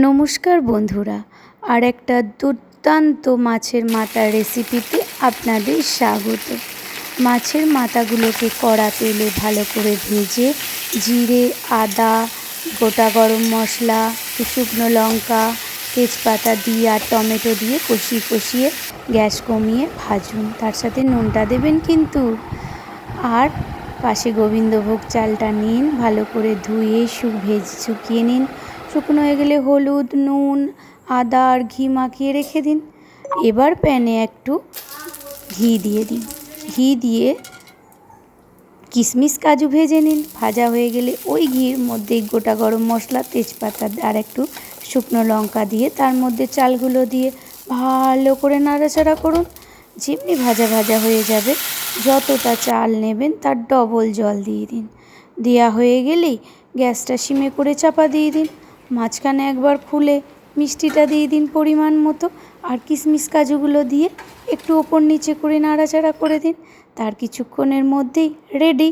নমস্কার বন্ধুরা, আর একটা দুর্দান্ত মাছের মাথার রেসিপিতে আপনাদের স্বাগত। মাছের মাথাগুলোকে কড়া তেলে ভালো করে ভেজে জিরে, আদা, গোটা গরম মশলা, শুকনো লঙ্কা, তেজপাতা দিয়ে আর টমেটো দিয়ে কষিয়ে কষিয়ে গ্যাস কমিয়ে ভাজুন। তার সাথে নুনটা দেবেন কিন্তু। আর পাশে গোবিন্দভোগ চালটা নিন, ভালো করে ধুয়ে শুকিয়ে নিন। শুকনো হয়ে গেলে হলুদ, নুন, আদা আর ঘি মাখিয়ে রেখে দিন। এবার প্যানে একটু ঘি দিয়ে দিন। ঘি দিয়ে কিশমিশ কাজু ভেজে নিন। ভাজা হয়ে গেলে ওই ঘির মধ্যে গোটা গরম মশলা, তেজপাতা আর একটু শুকনো লঙ্কা দিয়ে তার মধ্যে চালগুলো দিয়ে ভালো করে নাড়াচাড়া করুন। যেমনি ভাজা ভাজা হয়ে যাবে, যতটা চাল নেবেন তার ডবল জল দিয়ে দিন। দেওয়া হয়ে গেলেই গ্যাসটা সিমে করে চাপা দিয়ে দিন। মাঝখানে একবার খুলে মিষ্টিটা দিয়ে দিন পরিমাণ মতো, আর কিশমিশ কাজুগুলো দিয়ে একটু ওপর নিচে করে নাড়াচাড়া করে দিন। তার কিছুক্ষণের মধ্যেই রেডি।